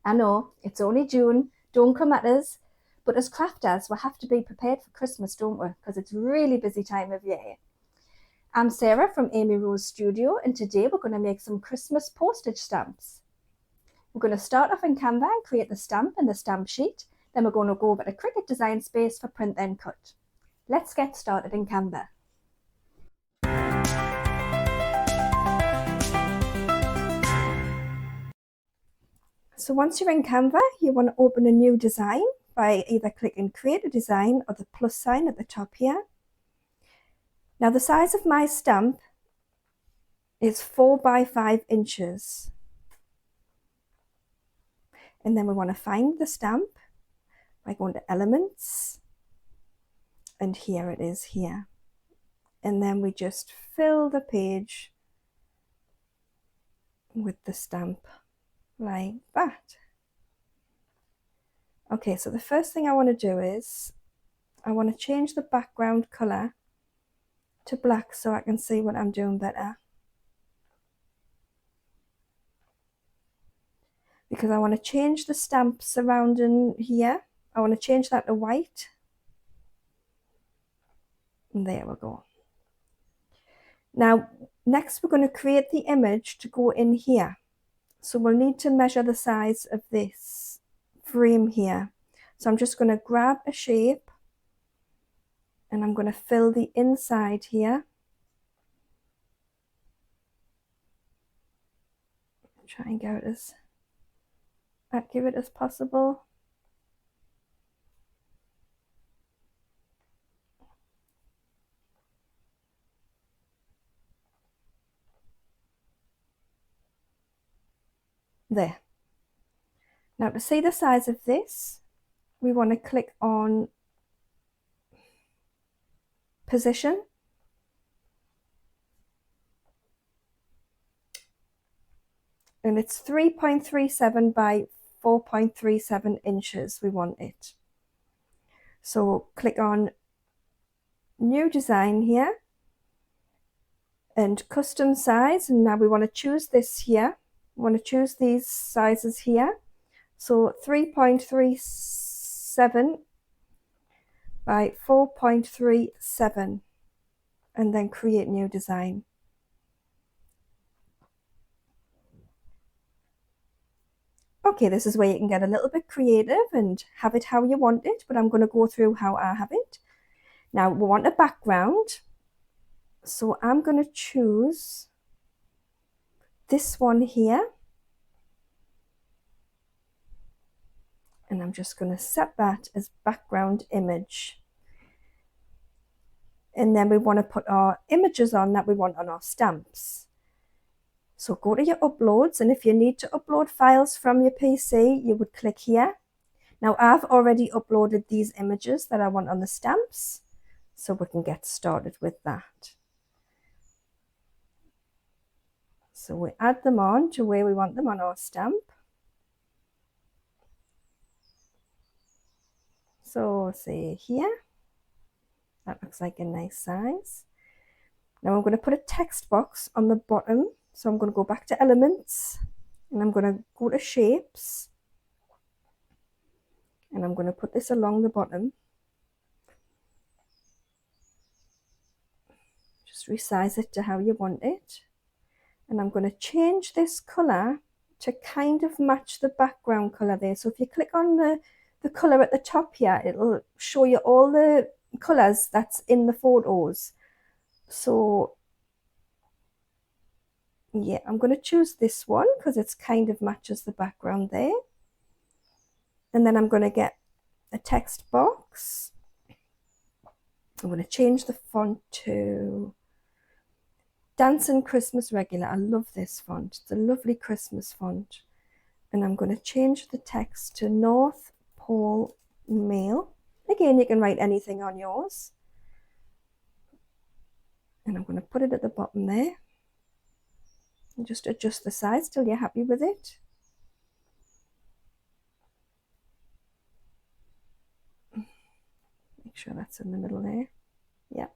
I know, it's only June, don't come at us, but as crafters, we have to be prepared for Christmas, don't we? Because it's a really busy time of year. I'm Sarah from Amy Rose Studio, and today we're going to make some Christmas postage stamps. We're going to start off in Canva and create the stamp and the stamp sheet. Then we're going to go over to Cricut Design Space for print then cut. Let's get started in Canva. So once you're in Canva, you want to open a new design by either clicking Create a Design or the plus sign at the top here. Now the size of my stamp is 4 by 5 inches. And then we want to find the stamp by going to Elements, and here it is here. And then we just fill the page with the stamp like that. Okay, so the first thing I want to do is I want to change the background color to black so I can see what I'm doing better. Because I want to change the stamp surrounding here. I want to change that to white. And there we go. Now, next we're going to create the image to go in here. So we'll need to measure the size of this frame here. So I'm just going to grab a shape and I'm going to fill the inside here. Try and get it as accurate as possible. There. Now to see the size of this, we want to click on Position. And it's 3.37 by 4.37 inches we want it. So click on New Design here and Custom Size, and now we want to choose this here. We want to choose these sizes here. So 3.37 by 4.37 and then create new design. Okay, this is where you can get a little bit creative and have it how you want it, but I'm going to go through how I have it. Now we want a background, so I'm going to choose this one here. And I'm just going to set that as background image. And then we want to put our images on that we want on our stamps. So go to your uploads, and if you need to upload files from your PC, you would click here. Now I've already uploaded these images that I want on the stamps, so we can get started with that. So we add them on to where we want them on our stamp. So say here, that looks like a nice size. Now I'm going to put a text box on the bottom. So I'm going to go back to Elements and I'm going to go to Shapes. And I'm going to put this along the bottom. Just resize it to how you want it. And I'm going to change this color to kind of match the background color there. So if you click on the color at the top here, it'll show you all the colors that's in the photos. So yeah, I'm going to choose this one because it's kind of matches the background there. And then I'm going to get a text box. I'm going to change the font to Dancing Christmas Regular. I love this font. It's a lovely Christmas font. And I'm going to change the text to North Pole Mail. Again, you can write anything on yours. And I'm going to put it at the bottom there. And just adjust the size till you're happy with it. Make sure that's in the middle there. Yeah.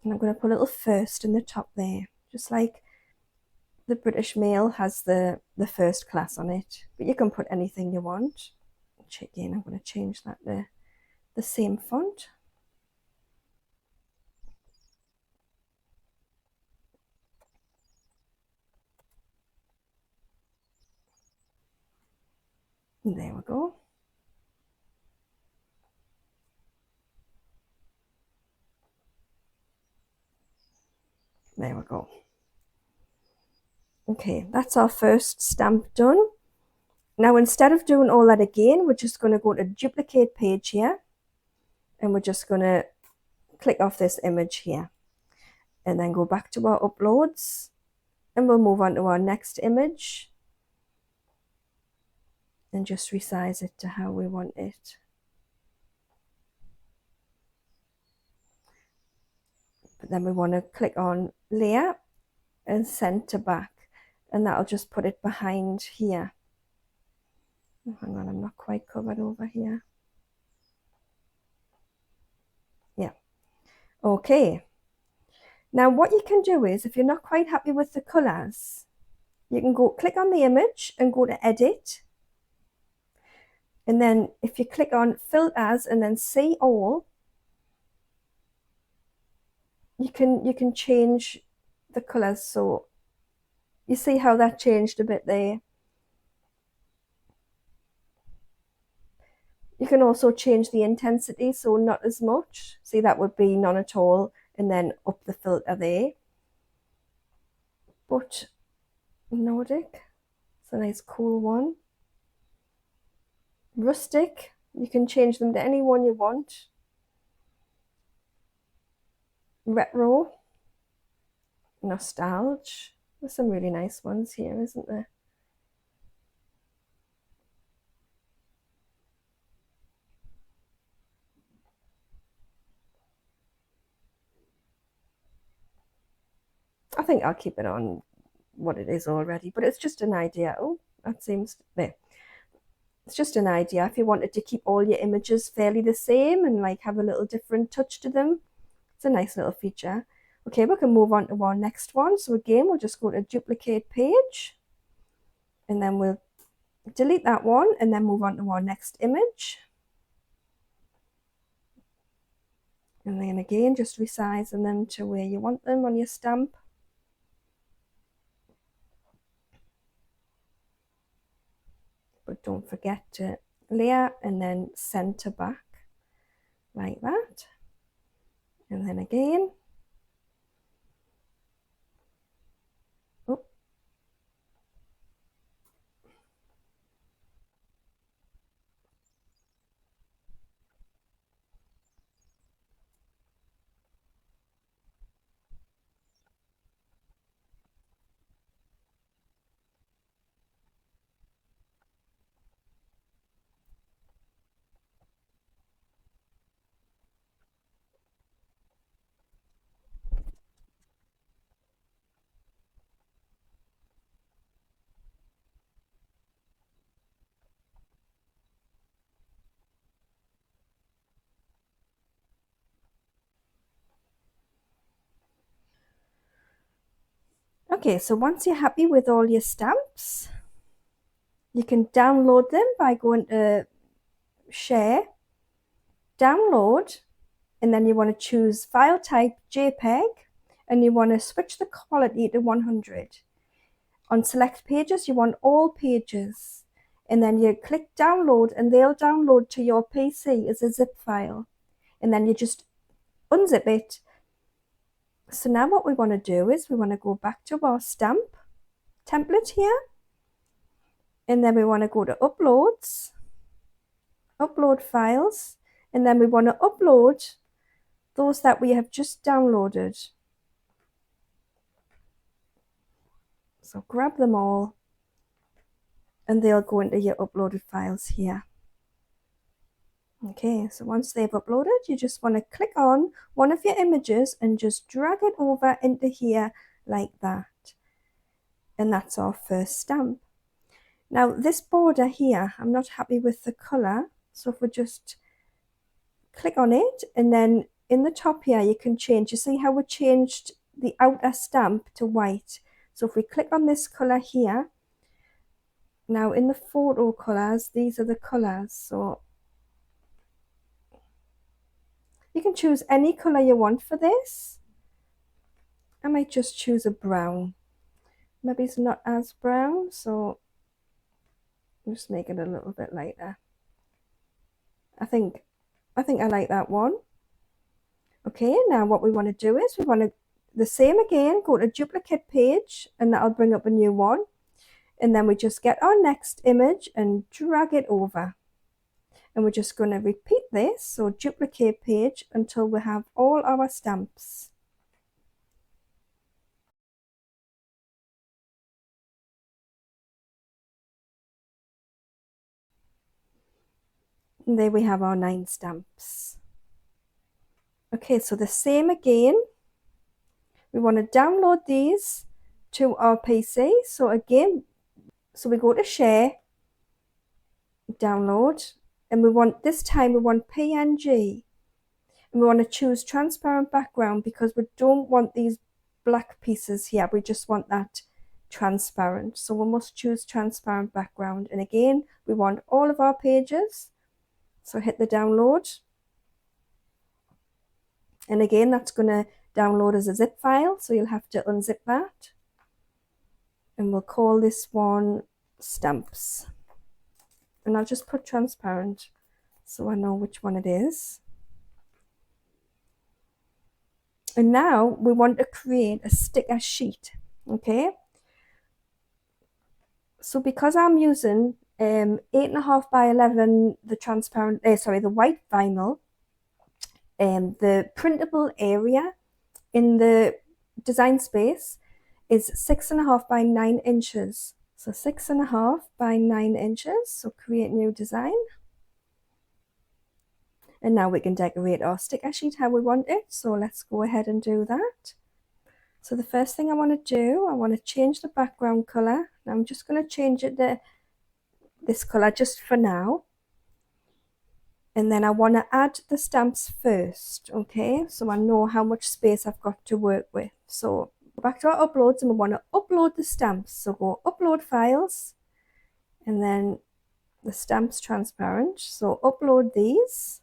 And I'm going to put a little first in the top there, just like the British Mail has the first class on it, but you can put anything you want. Again, I'm going to change that to the same font. And there we go. There we go. Okay, that's our first stamp done. Now, instead of doing all that again, we're just going to go to duplicate page here, and we're just going to click off this image here, and then go back to our uploads, and we'll move on to our next image and just resize it to how we want it. But then we want to click on layer and center back, and that'll just put it behind here. Oh, hang on, I'm not quite covered over here. Yeah. Okay. Now what you can do is, if you're not quite happy with the colors, you can go click on the image and go to edit. And then if you click on filters and then see all, you can change the colors. So you see how that changed a bit there. You can also change the intensity, so not as much. See, that would be none at all, and then up the filter there. But Nordic, it's a nice cool one. Rustic, you can change them to any one you want. Retro, nostalgia. There's some really nice ones here, isn't there? I think I'll keep it on what it is already, but it's just an idea. Oh, that seems there. It's just an idea. If you wanted to keep all your images fairly the same and like have a little different touch to them, it's a nice little feature. Okay, we can move on to our next one. So again, we'll just go to duplicate page, and then we'll delete that one and then move on to our next image. And then again, just resizing them to where you want them on your stamp. But don't forget to layer and then center back like that. And then again. Oh. Okay, so once you're happy with all your stamps, you can download them by going to Share, Download, and then you want to choose File Type JPEG, and you want to switch the quality to 100. On Select Pages, you want all pages, and then you click Download, and they'll download to your PC as a zip file, and then you just unzip it. So now what we want to do is we want to go back to our stamp template here, and then we want to go to Uploads, Upload Files, and then we want to upload those that we have just downloaded. So grab them all, and they'll go into your uploaded files here. Okay, so once they've uploaded, you just want to click on one of your images and just drag it over into here like that. And that's our first stamp. Now this border here, I'm not happy with the color. So if we just click on it, and then in the top here, you can change. You see how we changed the outer stamp to white? So if we click on this color here, now in the photo colors, these are the colors. So you can choose any color you want for this. I might just choose a brown. Maybe it's not as brown, so just make it a little bit lighter. I think I like that one. Okay, now what we want to do is we want to, the same again, go to duplicate page, and that'll bring up a new one. And then we just get our next image and drag it over. And we're just going to repeat this, so duplicate page until we have all our stamps. And there we have our 9 stamps. Okay, so the same again. We want to download these to our PC. So again, so we go to share, download, and we want, this time we want PNG. And we want to choose transparent background because we don't want these black pieces here. We just want that transparent. So we must choose transparent background. And again, we want all of our pages. So hit the download. And again, that's going to download as a zip file. So you'll have to unzip that. And we'll call this one stamps. And I'll just put transparent so I know which one it is. And now we want to create a sticker sheet, okay? So because I'm using 8.5 by 11, the transparent, the white vinyl, the printable area in the design space is 6.5 by 9 inches. So 6.5 by 9 inches. So create new design. And now we can decorate our sticker sheet how we want it. So let's go ahead and do that. So the first thing I want to do, I want to change the background color. I'm just going to change it to this color just for now. And then I want to add the stamps first, okay? So I know how much space I've got to work with. So go back to our uploads and we want to upload the stamps. So go upload files and then the stamps transparent. So upload these.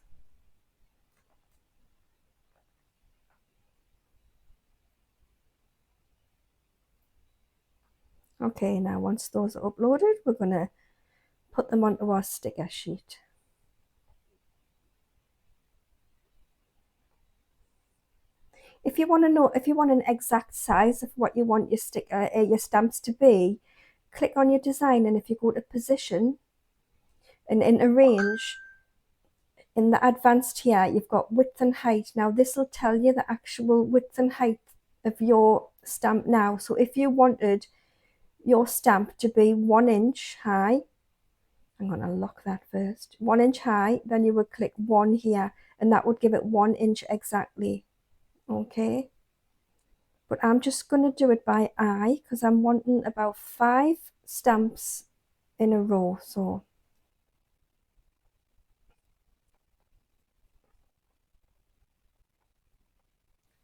Okay, now once those are uploaded, we're going to put them onto our sticker sheet. If you want to know, if you want an exact size of what you want your sticker, your stamps to be, click on your design, and if you go to position and in arrange, in the advanced here, you've got width and height. Now this will tell you the actual width and height of your stamp now. So if you wanted your stamp to be 1 inch high, I'm going to lock that first, 1 inch high, then you would click 1 here, and that would give it 1 inch exactly. Okay, but I'm just going to do it by eye because I'm wanting about 5 stamps in a row. So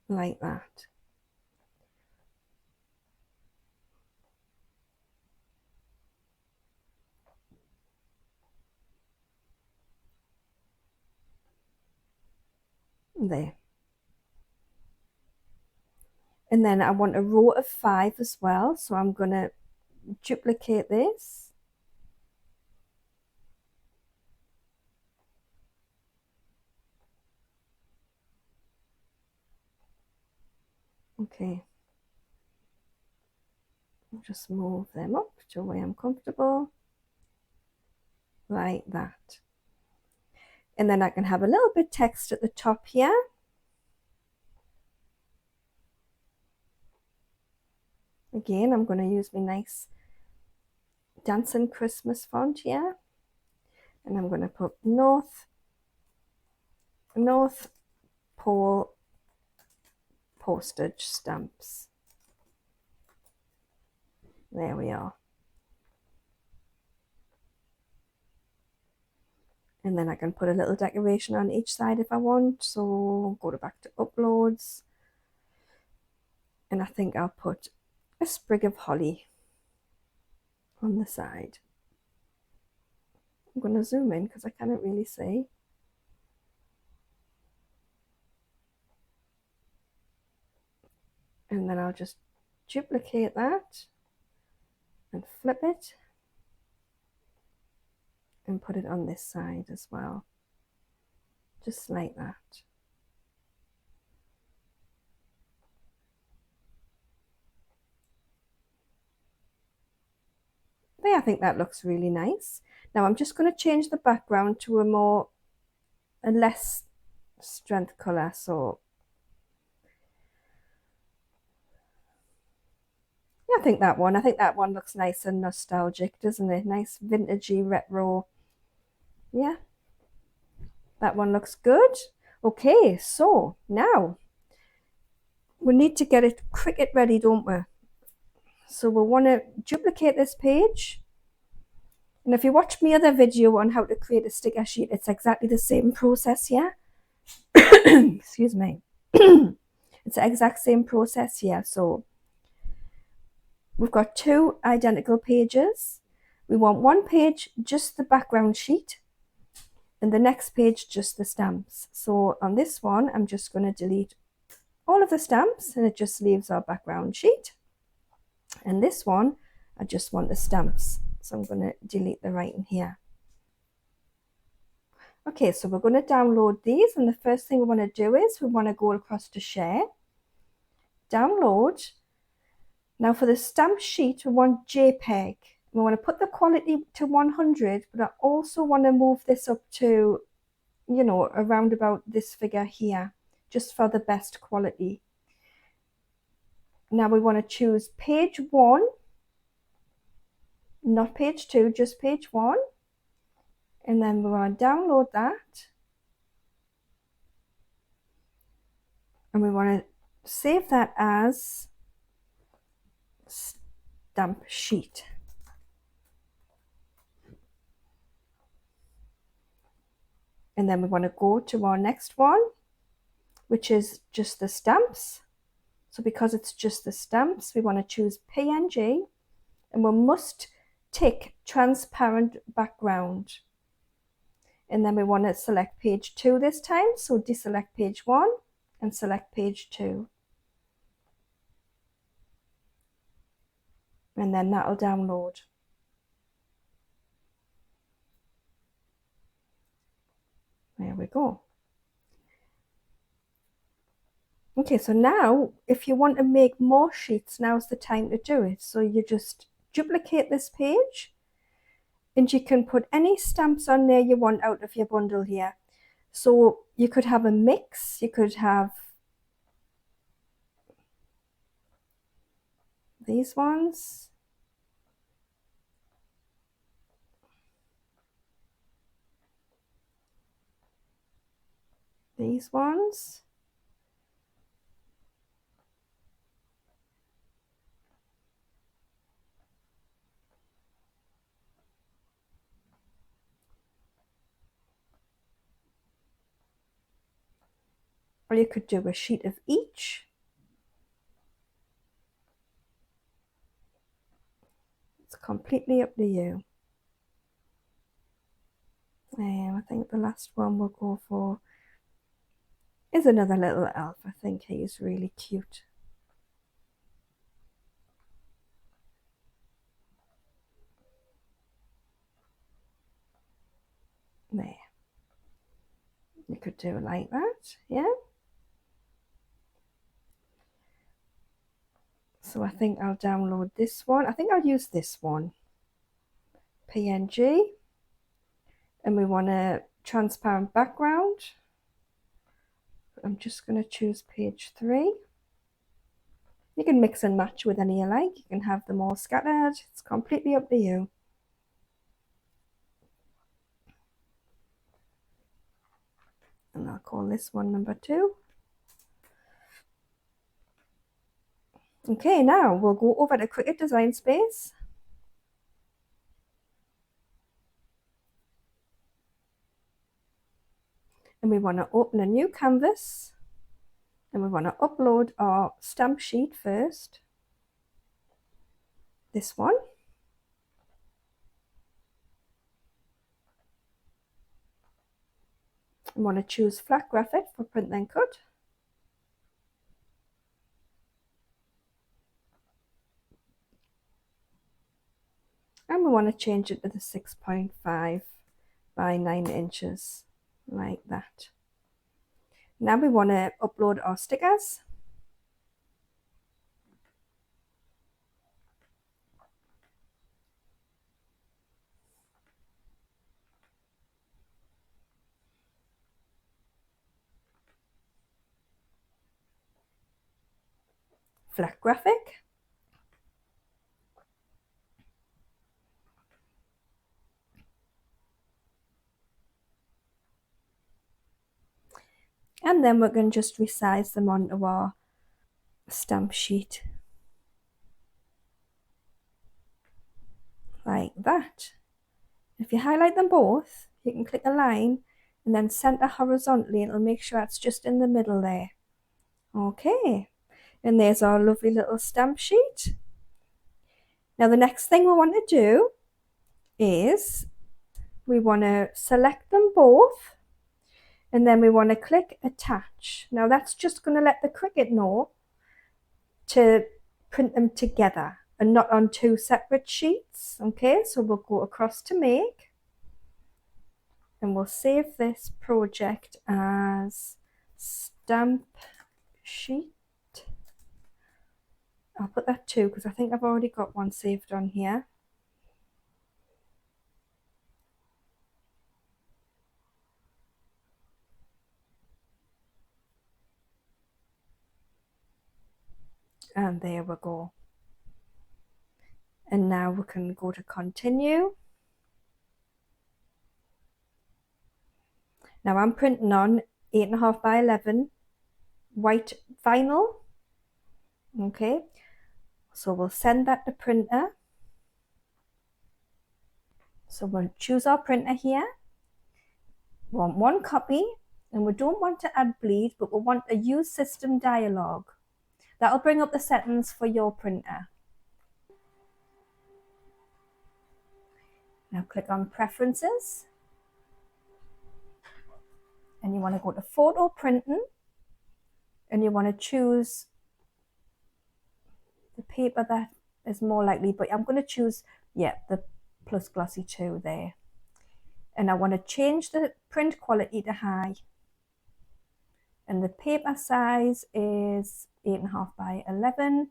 like that. There. And then I want a row of 5 as well, so I'm going to duplicate this. Okay, I'll just move them up to where I'm comfortable, like that. And then I can have a little bit text at the top here. Again, I'm going to use my nice Dancing Christmas font here. And I'm going to put North Pole postage stamps. There we are. And then I can put a little decoration on each side if I want. So go back to uploads. And I think I'll put a sprig of holly on the side. I'm going to zoom in because I cannot really see. And then I'll just duplicate that and flip it and put it on this side as well, just like that. There, I think that looks really nice. Now I'm just going to change the background to a less strength color. So yeah, I think that one looks nice and nostalgic, doesn't it? Nice vintagey retro. Yeah, that one looks good. Okay, so now we need to get it Cricut ready, don't we? So we'll want to duplicate this page. And if you watch my other video on how to create a sticker sheet, it's exactly the same process here. Excuse me. It's the exact same process here. So we've got two identical pages. We want one page, just the background sheet, and the next page, just the stamps. So on this one, I'm just going to delete all of the stamps and it just leaves our background sheet. And this one, I just want the stamps. So I'm going to delete the writing here. Okay, so we're going to download these, and the first thing we want to do is we want to go across to share, download. Now for the stamp sheet, we want JPEG. We want to put the quality to 100, but I also want to move this up to, you know, around about this figure here, just for the best quality. Now we want to choose page 1, not page 2, just page 1. And then we want to download that. And we want to save that as stamp sheet. And then we want to go to our next one, which is just the stamps. So because it's just the stamps, we want to choose PNG, and we must tick transparent background. And then we want to select page 2 this time. So deselect page 1 and select page 2. And then that'll download. There we go. Okay, so now if you want to make more sheets, now's the time to do it. So you just duplicate this page and you can put any stamps on there you want out of your bundle here. So you could have a mix, you could have these ones. These ones. Or you could do a sheet of each. It's completely up to you. I think the last one we'll go for is another little elf. I think he is really cute. There. You could do it like that, yeah. So I think I'll download this one. I think I'll use this one. PNG. And we want a transparent background. I'm just going to choose page 3. You can mix and match with any you like. You can have them all scattered. It's completely up to you. And I'll call this one number 2. Okay, now we'll go over to Cricut Design Space. And we want to open a new canvas. And we want to upload our stamp sheet first. this one. I want to choose flat graphic for print then cut. And we want to change it to the 6.5 by 9 inches, like that. Now we want to upload our stickers. Flat graphic. And then we're going to just resize them onto our stamp sheet. Like that. If you highlight them both, you can click a line and then center horizontally. It'll make sure it's just in the middle there. Okay. And there's our lovely little stamp sheet. Now the next thing we want to do is we want to select them both and then we want to click attach. Now that's just going to let the Cricut know to print them together and not on two separate sheets. Okay, so we'll go across to make and we'll save this project as stamp sheet. I'll put that too because I think I've already got one saved on here. And there we go. And now we can go to continue. Now I'm printing on 8.5 by 11 white vinyl. Okay, so we'll send that to printer. So we'll choose our printer here. We want one copy and we don't want to add bleed, but we want a use system dialog. That'll bring up the settings for your printer. Now click on preferences and you want to go to photo printing and you want to choose the paper that is more likely, but I'm going to choose, yeah, the plus glossy 2 there. And I want to change the print quality to high. And the paper size is 8.5 by 11.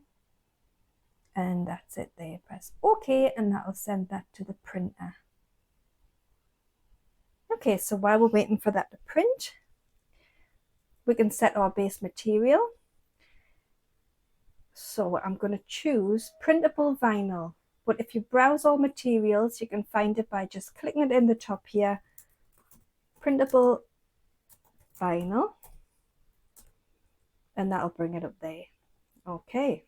And that's it there. Press OK and that'll send that to the printer. Okay, so while we're waiting for that to print, we can set our base material. So I'm going to choose printable vinyl. But if you browse all materials, you can find it by just clicking it in the top here. Printable vinyl. And that'll bring it up there. Okay.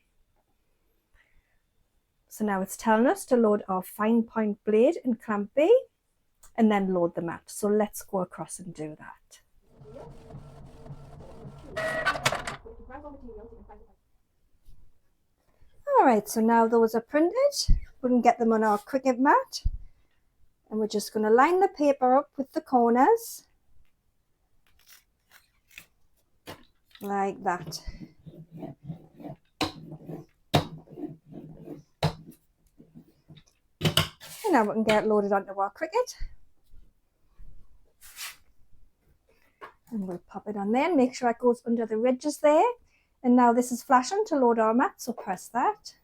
So now it's telling us to load our fine point blade in clamp B and then load the mat. So let's go across and do that. Alright, so now those are printed. We can get them on our Cricut mat. And we're just going to line the paper up with the corners. Like that. And now we can get it loaded onto our Cricut. And we'll pop it on there and make sure it goes under the ridges there. And now this is flashing to load our mat, so press that.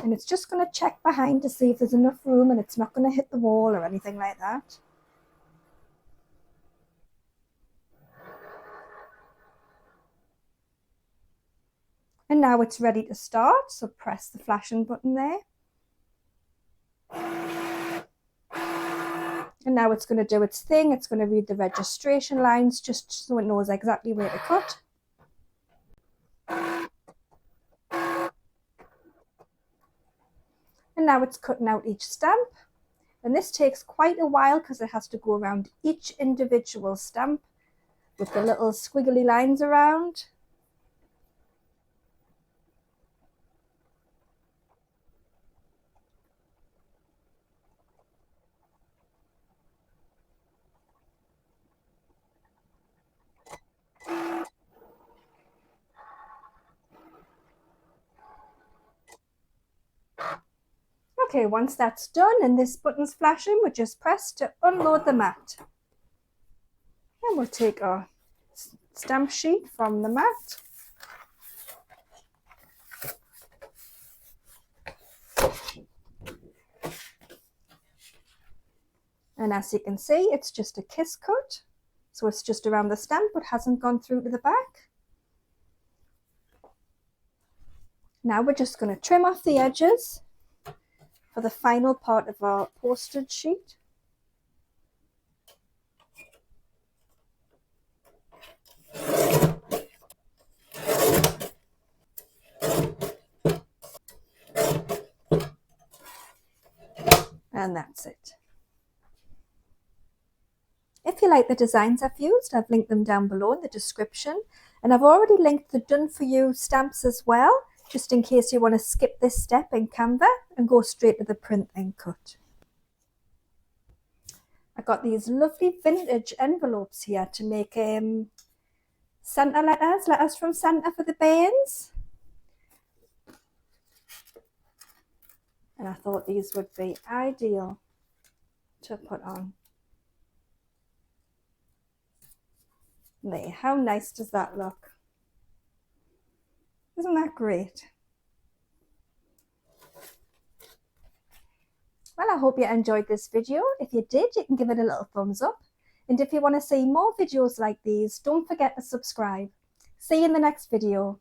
And it's just going to check behind to see if there's enough room and it's not going to hit the wall or anything like that. And now it's ready to start, so press the flashing button there. And now it's going to do its thing. It's going to read the registration lines just so it knows exactly where to cut. And now it's cutting out each stamp. And this takes quite a while because it has to go around each individual stamp with the little squiggly lines around. Okay, once that's done and this button's flashing, we just press to unload the mat. And we'll take our stamp sheet from the mat. And as you can see, it's just a kiss cut. So it's just around the stamp but hasn't gone through to the back. Now we're just going to trim off the edges for the final part of our postage sheet. And that's it. If you like the designs I've used, I've linked them down below in the description. And I've already linked the done for you stamps as well, just in case you want to skip this step in Canva and go straight to the print and cut. I got these lovely vintage envelopes here to make Santa letters from Santa for the bands. And I thought these would be ideal to put on. There, how nice does that look? Isn't that great? Well, I hope you enjoyed this video. If you did, you can give it a little thumbs up. And if you want to see more videos like these, don't forget to subscribe. See you in the next video.